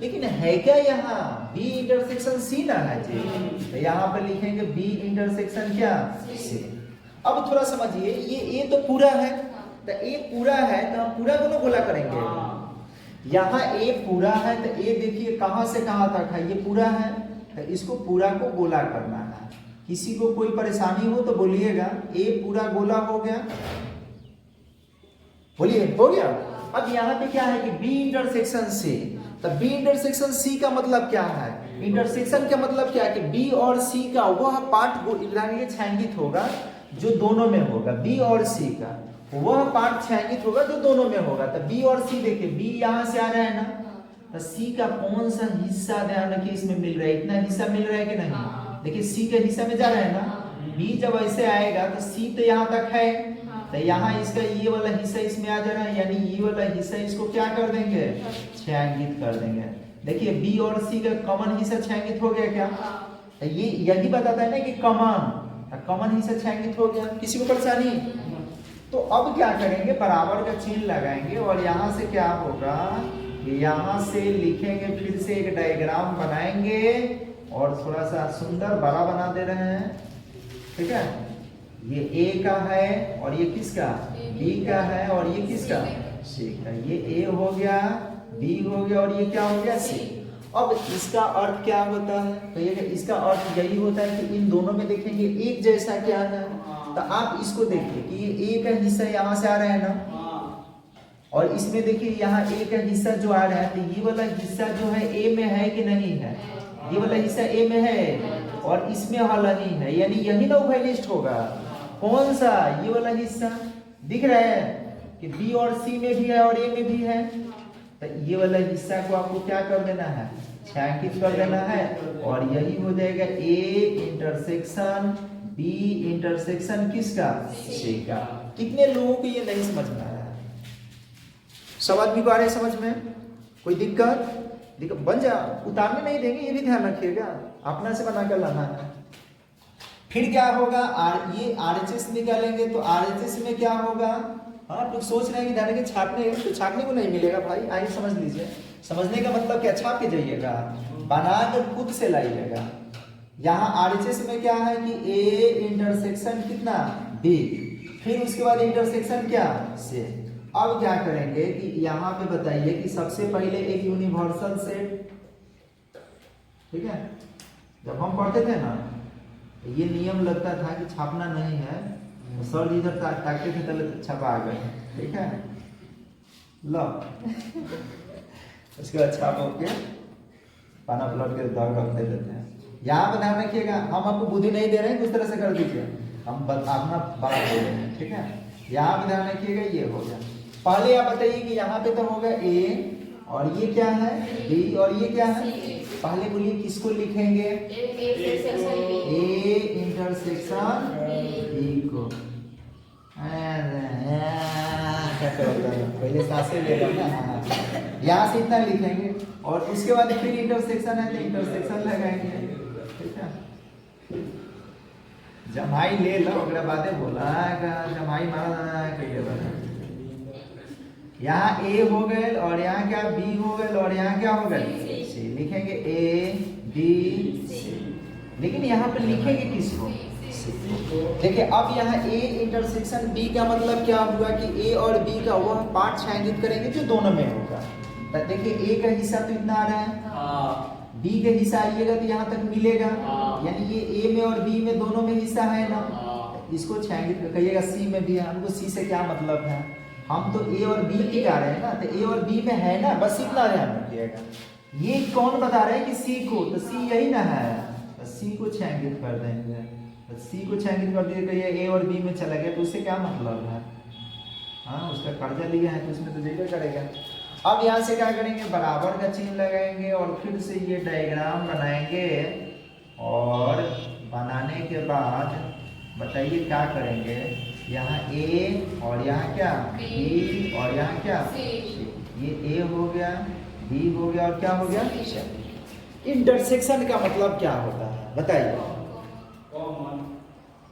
लेकिन है क्या यहाँ? बी इंटरसेक्शन सी ना है जी, तो यहाँ पे लिखेंगे बी इंटरसेक्शन क्या? सी। अब थोड़ा समझिए, ये ए तो पूरा है, तो ए पूरा है तो हम पूरा को गोला करेंगे। यहाँ ए पूरा है तो ए देखिए कहाँ से कहाँ तक है, ये पूरा है, तो इसको पूरा को गोला करना है। किसी को कोई परेशानी हो तो बोलिएगा। ए पूरा गोला हो गया, बोलिए हो गया। अब यहाँ पे क्या है कि बी इंटरसेक्शन सी, तो बी इंटरसेक्शन सी का मतलब क्या है? इंटरसेक्शन का मतलब क्या है कि बी और सी का वह पार्ट छायांकित होगा जो दोनों में होगा। बी और सी का वह पार्ट छायांकित होगा जो दोनों में होगा। तो बी और सी देखिए, बी यहाँ से आ रहा है ना, तो सी का कौन सा हिस्सा ध्यान रखिए इसमें मिल रहा है? इतना हिस्सा मिल रहा है कि नहीं? देखिए सी के हिस्सा में जा रहा है ना। बी जब ऐसे आएगा तो सी तो यहाँ तक है, तो तो यहाँ इसका ये वाला हिस्सा इसमें आ जा रहा है, यानी ये वाला हिस्सा इसको क्या कर देंगे, छायांकित कर देंगे। देखिए बी और सी का कॉमन हिस्सा छायांकित हो गया क्या, तो ये यही बताता है ना कि कॉमन हिस्सा छायांकित हो गया, किसी को परेशानी। तो अब क्या करेंगे, बराबर का चिन्ह लगाएंगे और यहाँ से क्या होगा, यहाँ से लिखेंगे, फिर से एक डायग्राम बनाएंगे और थोड़ा सा सुंदर बड़ा बना दे रहे हैं, ठीक है। ये ए का है और ये किसका, बी का है और ये किसका, सी का। ये ए हो गया, बी हो गया और ये क्या हो गया, सी। अब इसका अर्थ क्या होता है, तो ये इसका अर्थ यही होता है कि इन दोनों में देखेंगे एक जैसा क्या है। तो आप इसको देखिए कि ये ए का हिस्सा यहाँ से आ रहा है ना, और इसमें देखिए यहाँ ए का हिस्सा जो आ रहा है, तो ये वाला हिस्सा जो है ए में है कि नहीं है, ये वाला हिस्सा ए में है और इसमें वाला नहीं है, यानी यही ना उभयनिष्ठ होगा। कौन सा, ये वाला हिस्सा दिख रहा है कि बी और सी में भी है और ए में भी है, तो ये वाला हिस्सा को आपको क्या कर देना है, छायांकित कर देना है और यही हो जाएगा ए इंटरसेक्शन बी इंटरसेक्शन किसका, सी का। कितने लोगों को ये नहीं समझ में आ रहा है, सब आदमी को आ रहा है समझ में, कोई दिक्कत बन जा, उतारने नहीं देंगे, ये भी ध्यान रखिएगा, अपना से बना कर लाना है। फिर क्या होगा, ये आरएचएस निकालेंगे, तो आरएचएस में क्या होगा, हाँ लोग सोच रहे हैं कि ध्यान छापने, तो छापने को नहीं मिलेगा भाई, आइए समझ लीजिए। समझने का मतलब क्या, छाप के जाइएगा, बनाकर खुद से लाइएगा। यहाँ आरएचएस में क्या है कि ए इंटरसेक्शन कितना, बी, फिर उसके बाद इंटरसेक्शन क्या, से। अब क्या करेंगे कि यहाँ पे बताइए कि सबसे पहले एक यूनिवर्सल सेट, ठीक है, जब हम पढ़ते थे ना ये नियम लगता था कि छापना नहीं है, तो सर जी इधर ताकते थे तले छपा आ गए, ठीक है, लो उसके बाद छाप के पाना पलट के दाग रख देते हैं। यहाँ पर ध्यान रखिएगा, हम आपको बुद्धि नहीं दे रहे हैं, किस तरह से कर दीजिए, हम अपना बात दे रहे हैं, ठीक है। यहाँ पे ध्यान रखिएगा, ये हो गया। पहले आप बताइए कि यहाँ पे तो होगा ए और ये क्या है, बी और ये क्या है, पहले बोलिए किसको लिखेंगे, ए इंटरसेक्शन बी को। पहले सांसें ले लो ना, यहाँ से इतना लिखेंगे और उसके बाद फिर इंटरसेक्शन है तो इंटरसेक्शन लगाएंगे, ठीक है। जमाई ले लो, अगला बातें बोला जमाई मारा कहिए। यहाँ ए हो गए और यहाँ क्या बी हो गए और यहाँ क्या हो गए, सी। लिखेंगे ए बी सी, लेकिन यहाँ पे लिखेंगे किसको, देखिए। अब यहाँ ए इंटरसेक्शन बी का मतलब क्या हुआ कि ए और बी का वह पार्ट छायांकित करेंगे जो दोनों में होगा। तो देखिए ए का हिस्सा तो इतना आ रहा है, बी का हिस्सा आइएगा तो यहाँ तक मिलेगा, यानी ये ए में और बी में दोनों में हिस्सा है ना, इसको छायांकित करिएगा। सी में भी है, हमको सी से क्या मतलब है, हम तो ए और बी की आ रहे हैं ना, तो ए और बी में है ना, बस इतना ध्यान रखिएगा। ये कौन बता रहे हैं कि सी को, तो सी यही ना है, तो सी को छायांकित कर देंगे, तो सी को छायांकित कर दिए, तो ये ए और बी में चला गया, तो उससे क्या मतलब है, हाँ उसका कर्जा लिया है तो उसमें तो जेबे करेगा। अब यहाँ से क्या करेंगे, बराबर का चिन्ह लगाएंगे और फिर से ये डायग्राम बनाएंगे और बनाने के बाद बताइए क्या करेंगे, यहाँ ए और यहाँ क्या बी और यहाँ क्या, ये ए हो गया, बी हो गया और क्या हो गया, इंटरसेक्शन का मतलब क्या होता है बताइए,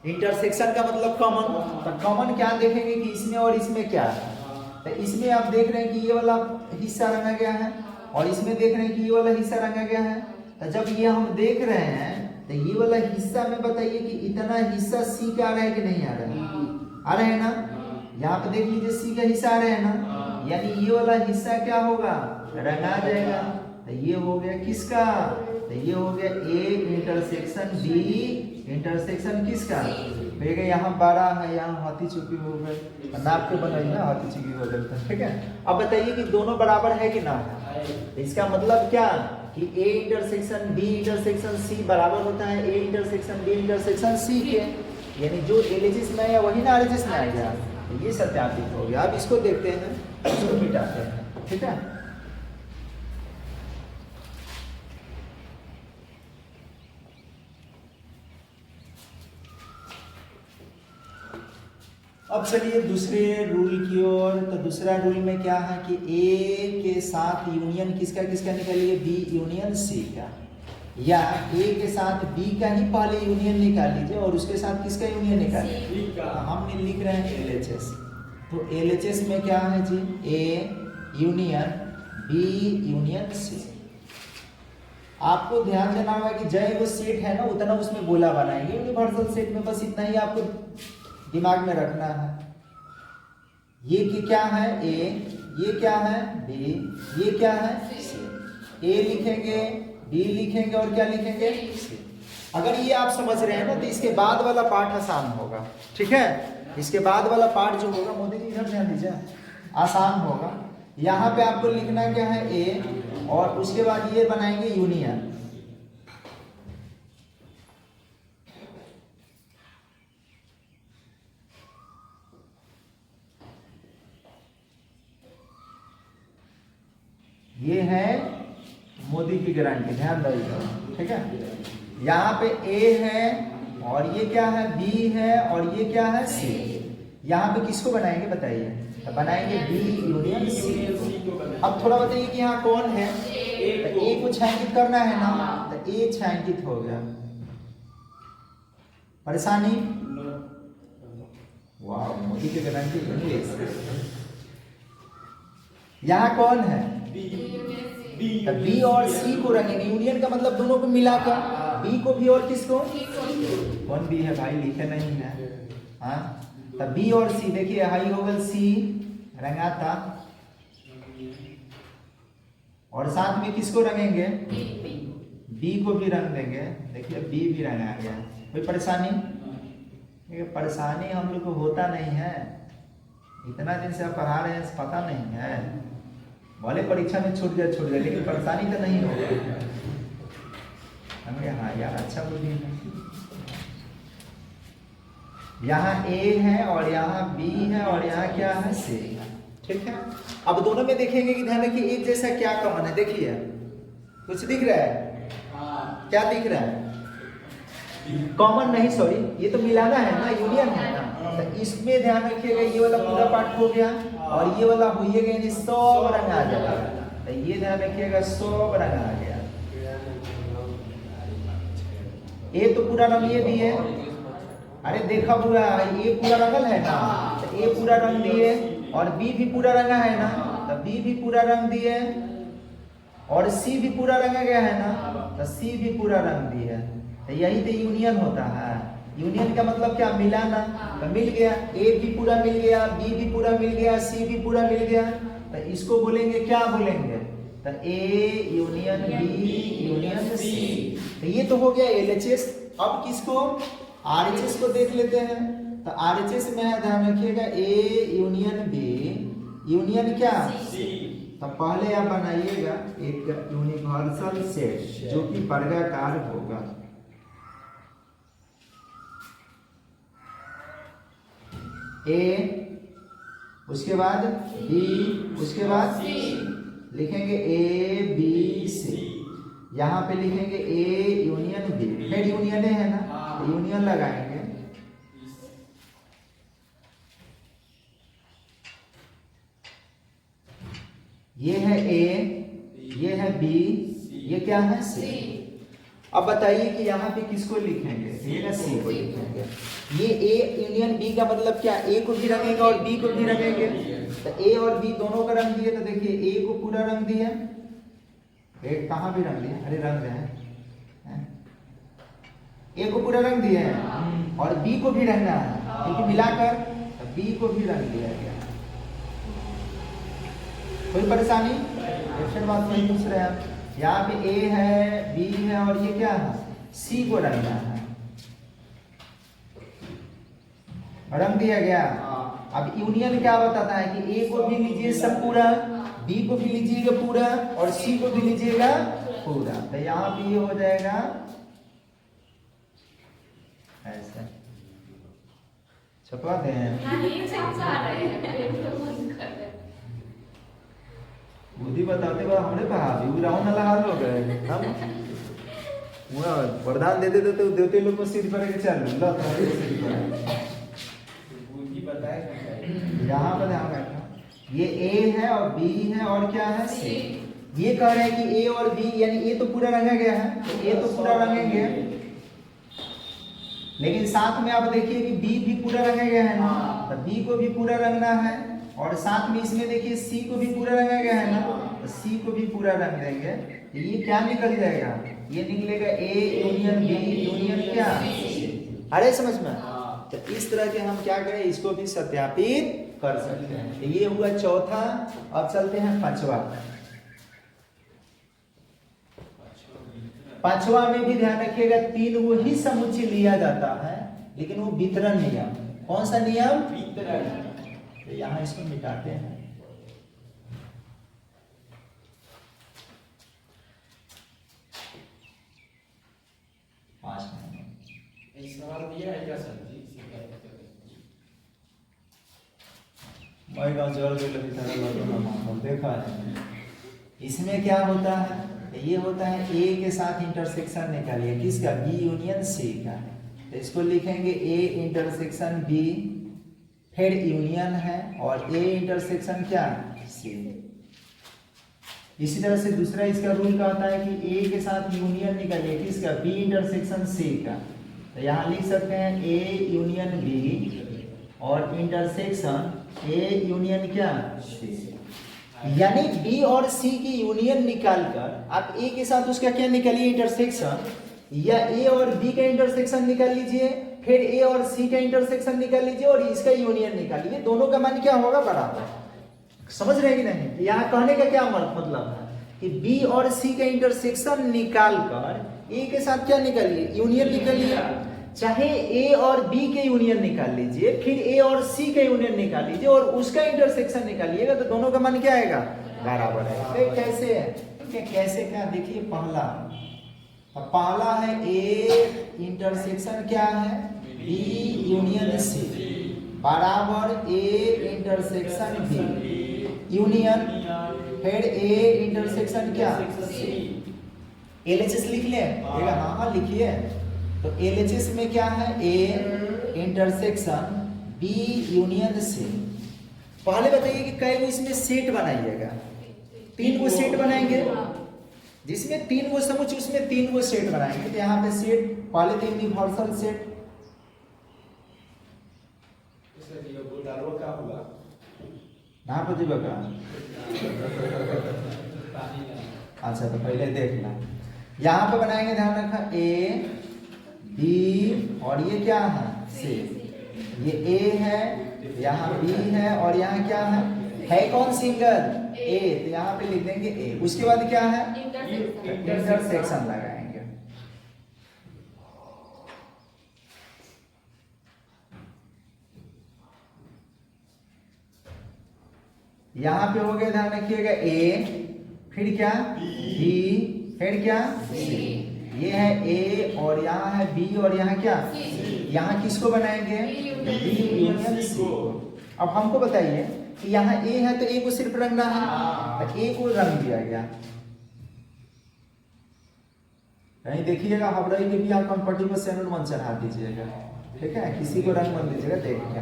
इंटरसेक्शन का मतलब कॉमन। तो कॉमन क्या देखेंगे कि इसमें और इसमें क्या है, तो इसमें आप देख रहे हैं कि ये वाला हिस्सा रंगा गया है और इसमें देख रहे हैं कि ये वाला हिस्सा रंगा गया है। तो जब ये हम देख रहे हैं तो ये वाला हिस्सा में बताइए कि इतना हिस्सा सी का आ रहा है कि नहीं आ रहा है, आ रहे हैं ना, यहाँ पे देख लीजिए सी का हिस्सा आ रहे हैं ना, यानी ये वाला हिस्सा क्या होगा, रंगा जाएगा। तो ये हो गया किसका, तो ये हो गया ए इंटरसेक्शन बी इंटरसेक्शन किसका, यहाँ 12 है, यहाँ हाथी चुकी हो गए, नाप के बनाइए ना, हाथी चुकी हो गए, ठीक है। अब बताइए कि दोनों बराबर है कि ना है, इसका मतलब क्या कि A intersection B intersection C बराबर होता है A intersection B intersection C के, यानी जो एलएचएस में आया वही ना आरएचएस में आ गया, तो ये सत्यापित हो गया। अब इसको देखते हैं, इसको मिटाते हैं, ठीक है। अब चलिए दूसरे रूल की ओर। तो दूसरा रूल में क्या है कि ए के साथ यूनियन किसका किसका निकालिए, बी यूनियन सी का, या ए के साथ बी का ही पहले यूनियन निकाल लीजिए और उसके साथ किसका यूनियन निकालिए। हमने लिख रहे हैं एलएचएस। तो एलएचएस में क्या है जी, A union B union C. आपको ध्यान देना होगा कि जय वो सेट है ना उतना उसमें गोला बनाएंगे यूनिवर्सल सेट में, बस इतना ही आपको दिमाग में रखना है। ये कि क्या है ए, ये क्या है बी, ये क्या है सी। ए लिखेंगे, बी लिखेंगे और क्या लिखेंगे सी। अगर ये आप समझ रहे हैं ना तो इसके बाद वाला पार्ट आसान होगा, ठीक है। इसके बाद वाला पार्ट जो होगा, मोदी जी इधर ध्यान दीजिए, आसान होगा। यहाँ पे आपको लिखना क्या है ए, और उसके बाद ये बनाएंगे यूनियन। ये है मोदी की गारंटी, ध्यान दीजिए, ठीक है। यहाँ पे ए है और ये क्या है बी है और ये क्या है सी। यहाँ पे किसको बनाएंगे बताइए, तो बनाएंगे बी यूनियन सी। अब थोड़ा बताइए कि यहाँ कौन है, तो ए को छायांकित करना है ना, तो ए छायांकित हो गया। परेशानी, वाह मोदी की गारंटी। यहाँ कौन है बी और सी को रखेंगे, यूनियन का मतलब दोनों को मिलाकर, बी को भी और किसको, कौन बी है भाई लिखे नहीं है, हाँ। तब बी और सी देखिए, हाई होगल सी रंगाता, और साथ में किसको रंगेंगे, बी को भी रंग देंगे। देखिए बी भी रंगा गया। कोई परेशानी, परेशानी हम लोग को होता नहीं है, इतना दिन से आप पढ़ा रहे हैं पता नहीं है, भले परीक्षा में छूट जाए लेकिन परेशानी तो नहीं होगा। हाँ यार अच्छा बुद्धि है। यहाँ ए है और यहाँ बी है और यहाँ क्या है सी, ठीक है। अब दोनों में देखेंगे कि ध्यान रखिए एक जैसा क्या कॉमन है। देखिए कुछ दिख रहा है, क्या दिख रहा है, कॉमन नहीं, सॉरी ये तो मिलाना है ना, यूनियन है ना। तो इसमें ध्यान रखिएगा ये वाला पूरा पार्ट हो गया और ये वाला होइएगा, यानी सब रंग आ जाएगा। तो ये ध्यान रखिएगा सब रंग आ गया। ए तो पूरा रंग ये दिए, अरे देखा पूरा ये पूरा रंगल है ना, तो ए पूरा रंग दिए और बी भी पूरा रंगा है ना, तो बी भी पूरा रंग दिए और सी भी पूरा रंगा गया है ना, तो सी भी पूरा रंग दिए। तो यही तो यूनियन होता है। यूनियन का मतलब क्या, मिलाना। तो मिल गया, ए भी पूरा मिल गया, बी भी पूरा मिल गया, सी भी पूरा मिल गया। तो इसको बोलेंगे क्या बोलेंगे, तो A union B union C. तो ये तो हो गया एलएचएस। अब किसको, आरएचएस को देख लेते हैं। तो आरएचएस में है, ध्यान रखिएगा ए यूनियन बी यूनियन क्या सी। तो पहले आप बनाइएगा एक यूनिवर्सल सेट जो कि वर्गाकार होगा। ए, उसके बाद बी, उसके बाद सी। लिखेंगे ए बी सी। यहाँ पे लिखेंगे ए यूनियन बी, फिर यूनियन है ना, यूनियन लगाएंगे। ये है ए, ये है बी, ये क्या है सी। अब बताइए कि यहाँ पे किसको लिखेंगे, ये ना सी को लिखेंगे। ये ए यूनियन बी का मतलब क्या, ए को भी रंगेंगे और बी को भी रंगेंगे। तो ए और बी दोनों का रंग दिए, तो देखिए ए को पूरा रंग दिया, ए कहाँ भी रंग दिया, अरे रंग रहे हैं, ए को पूरा रंग दिए हैं और बी को भी रंगना है, क्योंकि मिलाकर बी को भी रंग दिया गया। कोई परेशानी, क्वेश्चन बात नहीं पूछ रहे हैं। यहाँ पे ए है, बी है और ये क्या है, सी को रंगना है, रंग दिया गया। अब यूनियन क्या बताता है कि ए को भी लीजिए सब पूरा, बी को भी लीजिएगा पूरा और सी को भी लीजिएगा पूरा। तो यहाँ पे ये हो जाएगा ऐसा, छपवा दें। बुद्धि बताते हुए हमने कहा राउंड वाला हाल हो गए, हम वरदान देते देते देवते लोग को सिर पर के चल लो, यहाँ पर ध्यान रखना, ये ए है और बी है और क्या है सी। ये कह रहे हैं कि ए और बी, यानी ए तो पूरा रंगा गया है, तो ए तो पूरा रंगेंगे, लेकिन साथ में आप देखिए कि बी भी पूरा रंगा गया है ना, तो बी को भी पूरा रंगना है, और साथ में इसमें देखिए सी को भी पूरा रंगा गया है ना, तो सी को भी पूरा रंग देंगे। तो ये क्या निकल जाएगा, ये निकलेगा ए यूनियन बी यूनियन क्या, अरे समझ में। तो इस तरह के हम क्या करें, इसको भी सत्यापित कर सकते हैं। तो ये हुआ चौथा। अब चलते हैं पांचवा। पांचवा में भी ध्यान रखिएगा, तीन वही समुच्चय लिया जाता है, लेकिन वो वितरण नियम। कौन सा नियम, वितरण। तो यहाँ इसको मिटाते हैं। सवाल दिया है क्या सर जी? देखा है इसमें क्या होता है, ये होता है ए के साथ इंटरसेक्शन निकालिए, किसका, बी यूनियन सी का। तो इसको लिखेंगे ए इंटरसेक्शन बी, फिर यूनियन है, और ए इंटरसेक्शन क्या, सी। इसी तरह से दूसरा इसका रूल का होता है कि ए के साथ यूनियन निकालिए, किसका, बी इंटरसेक्शन सी का। तो यहाँ लिख सकते हैं ए यूनियन बी और इंटरसेक्शन ए यूनियन क्या, सी। यानी बी और सी की यूनियन निकालकर आप ए के साथ उसका क्या निकालिए, इंटरसेक्शन, या ए और बी का इंटरसेक्शन निकाल लीजिए, फिर ए और सी का इंटरसेक्शन निकाल लीजिए, और इसका यूनियन निकालिए। दोनों का मान क्या होगा, बराबर। समझ रहे हैं कि नहीं। यहाँ कहने का क्या मतलब है कि बी और सी का इंटरसेक्शन निकालकर ए के साथ क्या निकालिए, यूनियन निकालिए। चाहे ए और बी के यूनियन निकाल लीजिए, फिर ए और सी के यूनियन निकाल लीजिए, और उसका इंटरसेक्शन निकालिएगा, तो दोनों का मान क्या आएगा, बराबर है। कैसे है, कैसे क्या, देखिए पहला, पहला है ए इंटरसेक्शन क्या है, बी यूनियन सी, बराबर ए इंटरसेक्शन बी यूनियन, फिर ए इंटरसेक्शन क्या, सी। एलएचएस लिख ले, हाँ हाँ लिखिए। तो एलएचएस में क्या है, A intersection B union C. पहले बताइए कि कई गो इसमें सेट बनाइएगा, 3 गो सेट बनाएंगे, जिसमें 3 गो समुच्चय उसमें 3 गो सेट बनाएंगे। तो यहाँ पे सेट पहले तो यूनिवर्सल सेट, ना तो जी बका। अच्छा तो पहले देखना, यहाँ पे बनाएंगे, ध्यान रखना, ए बी और ये क्या है, सी। ये ए है, यहाँ बी है, और यहाँ क्या है कौन, सिंगल ए, तो यहाँ पे लिख देंगे ए। उसके बाद क्या है, इंटरसेक्शन लगाएंगे। यहाँ पे हो गया, ध्यान रखिएगा, ए, फिर क्या, बी, फिर क्या, सी। ये है ए और यहाँ है बी और यहाँ क्या, यहाँ किसको बनाएंगे, बी यूनियन सी। अब हमको बताइए कि यहाँ ए है तो ए को सिर्फ रंगना है, तो ए को रंग दिया गया। कहीं देखिएगा हबड़ई के भी आप कंपटी को सैनुल मन चढ़ा दीजिएगा, ठीक है, किसी को रंग मन दीजिएगा, देखिए।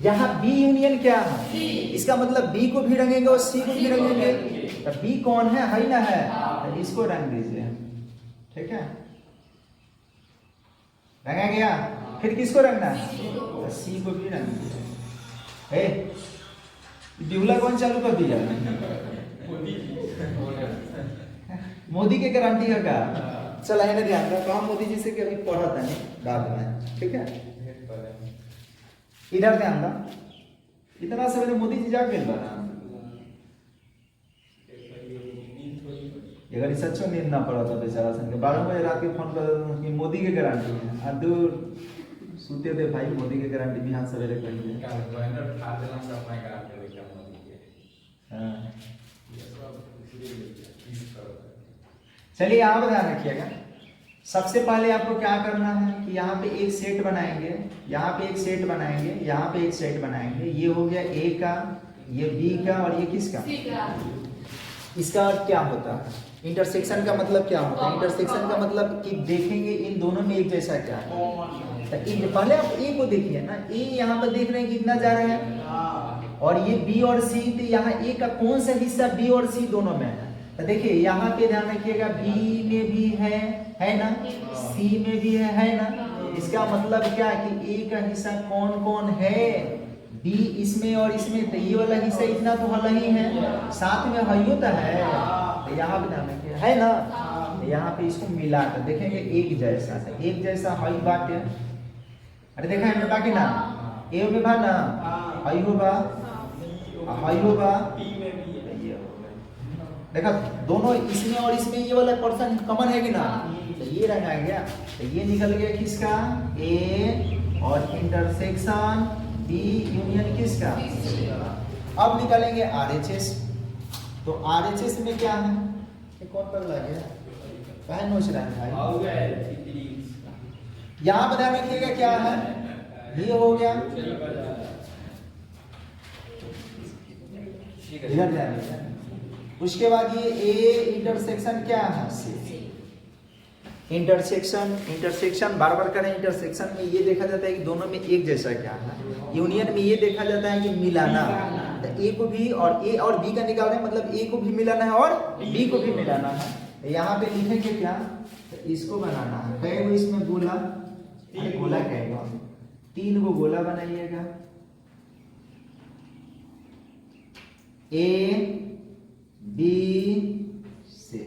यहाँ बी यूनियन क्या है, इसका मतलब बी को भी रंगेंगे और सी को भी रंगेंगे। तो बी कौन है ना है, तो इसको रंग दीजिए, ठीक है, रंगा गया। फिर किसको रंगना है, तो सी को भी रंग दीजिए। बिहुला कौन चालू कर दिया, मोदी के गारंटी है का। चला है ना, ध्यान रखो, हम मोदी जी से कभी पढ़ा था नहीं बाद में, ठीक है। इधर ध्यान दो, इतना सवेरे मोदी जी जाग गए बना, अगर सच्चो नींद ना पड़ा था बेचारा सन के 12 बजे रात के फोन कर कि मोदी के गारंटी है, आ दूर सूते थे भाई, मोदी के गारंटी बिहान सवेरे कहिए। चलिए आप ध्यान रखिएगा, सबसे पहले आपको क्या करना है कि यहाँ पे एक सेट बनाएंगे, यहाँ पे एक सेट बनाएंगे, यहाँ पे एक सेट बनाएंगे। ये हो गया ए का, ये बी का, और ये किसका, इसका अर्थ क्या होता है, इंटरसेक्शन का मतलब क्या होता है, इंटरसेक्शन का मतलब कि देखेंगे इन दोनों में एक जैसा क्या है, तो पहले आप ए को देखिए ना, ए यहाँ पर देख रहे हैं कितना जा रहा है, और ये बी और सी, तो यहाँ ए का कौन सा हिस्सा बी और सी दोनों में है? तो देखिए यहाँ पे ध्यान रखिएगा, बी में भी है ना, सी में भी है ना। इसका मतलब क्या कि ए का हिस्सा कौन कौन है, बी इसमें और इसमें, तो ये वाला हिस्सा इतना तो हल ही है, साथ में हइयो तो है, तो यहाँ पे ध्यान रखिए है ना। यहाँ पे इसको मिला कर देखेंगे एक जैसा है, एक जैसा हई बात है। अरे देखा है बाकी ना, ए में बा ना, हई होगा, हई होगा, देखा दोनों इसमें और इसमें ये वाला पर्सन कॉमन है कि ना, तो ये रंग आ गया, तो ये निकल गया किसका, ए और इंटरसेक्शन बी यूनियन किसका। अब निकालेंगे आरएचएस, तो आरएचएस में क्या है, ये कौन पर लग गया, कहे नोच रहा है भाई, यहाँ पर ध्यान रखिएगा क्या है, ये हो गया, इधर ध्यान। उसके बाद ये ए इंटरसेक्शन क्या है, इंटरसेक्शन बार बार करें, इंटरसेक्शन में ये देखा जाता है कि दोनों में एक जैसा क्या है, यूनियन में ये देखा जाता है कि मिलाना, तो ए को भी और ए और बी का निकाल रहे हैं, मतलब ए को भी मिलाना है और बी को भी मिलाना है। यहाँ पे लिखेंगे क्या, तो इसको बनाना है, कई गो इसमें गोला, गोला कहेगा, 3 गो गोला बनाइएगा, ए बी से,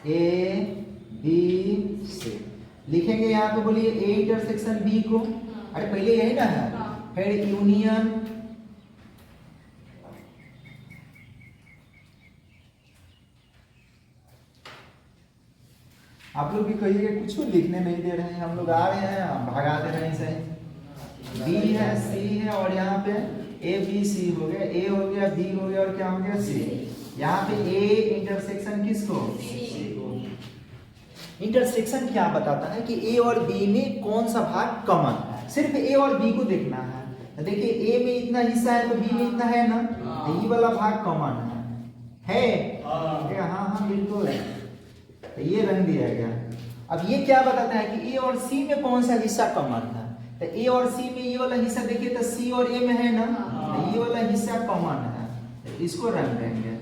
ए बी से लिखेंगे। यहाँ पे बोलिए ए इंटरसेक्शन बी को, अरे पहले यही ना है, फिर यूनियन आप लोग भी कहिए कुछ लिखने नहीं दे रहे हैं, हम लोग आ रहे हैं भगा दे रहे हैं सही। बी है, सी है, और यहाँ पे ए बी सी हो गया, ए हो गया, बी हो गया, और क्या हो गया, सी। यहाँ पे ए इंटरसेक्शन किसको, इंटरसेक्शन क्या बताता है कि ए और बी में कौन सा भाग कॉमन है, सिर्फ ए और बी को देखना है। देखिए ए में इतना हिस्सा है तो बी में इतना है ना, तो ये वाला भाग कॉमन है, हाँ बिल्कुल है, तो ये रंग दिया गया। अब ये क्या बताता है कि ए और सी में कौन सा हिस्सा कॉमन है, तो ए और सी में ये वाला हिस्सा देखिए तो सी और ए में है ना, तो ये वाला हिस्सा कॉमन है, तो इसको रंग देंगे।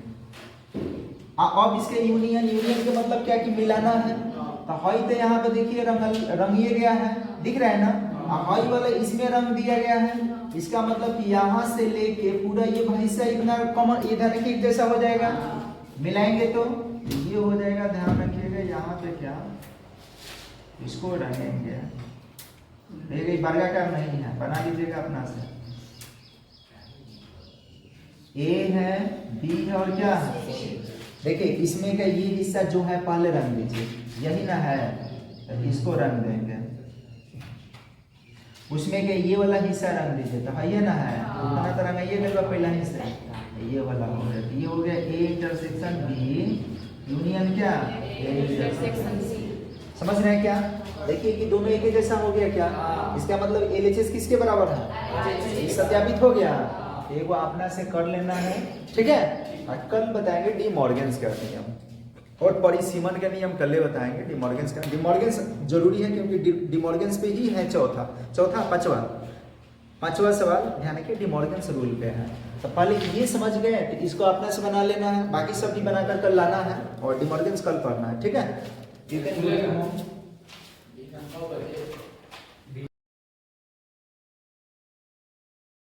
अब इसके यूनियन का मतलब क्या कि मिलाना है, तो हई तो यहाँ पे देखिए रंगिए गया है, दिख रहा है ना, हई वाला इसमें रंग दिया गया है, इसका मतलब कि यहाँ से लेके पूरा ये हिस्सा इतना कॉमन इधर एक जैसा हो जाएगा, मिलाएंगे तो ये हो जाएगा। ध्यान रखिएगा यहाँ पे क्या, इसको रंगेंगे, देखिए वर्गाकार नहीं है, बना लीजिएगा अपना से, ए है, बी है, और क्या है, देखिए इसमें का ये हिस्सा जो है पहले रंग दीजिए, यही ना है, तो इसको रंग देंगे। उसमें के ये वाला हिस्सा रंग दीजिए, तो है ये ना है, उतना तो रंगाइए गलबा पहला हिस्सा, ये वाला हो गया, ये हो गया ए इंटरसेक्शन बी यूनियन क्या, ए इंटरसेक्शन सी। समझ रहे हैं क्या, देखिए कि दोनों एक ही जैसा हो गया क्या, इसका मतलब एलएचएस किसके बराबर है, ये सत्यापित हो गया। एक वो अपना से कर लेना है, ठीक है, कल बताएंगे डी मॉर्गन्स का नियम, और परिसीमन का नियम कल बताएंगे। डी मॉर्गन्स का, डी मॉर्गन्स जरूरी है क्योंकि डी मॉर्गन्स पे ही है पांचवा सवाल, ध्यान रखिए डी मॉर्गन्स रूल पे है। तो पहले ये समझ गए, तो इसको अपने से बना लेना है, बाकी सब भी बनाकर कल लाना है, और डी मॉर्गन्स कल पढ़ना है, ठीक है।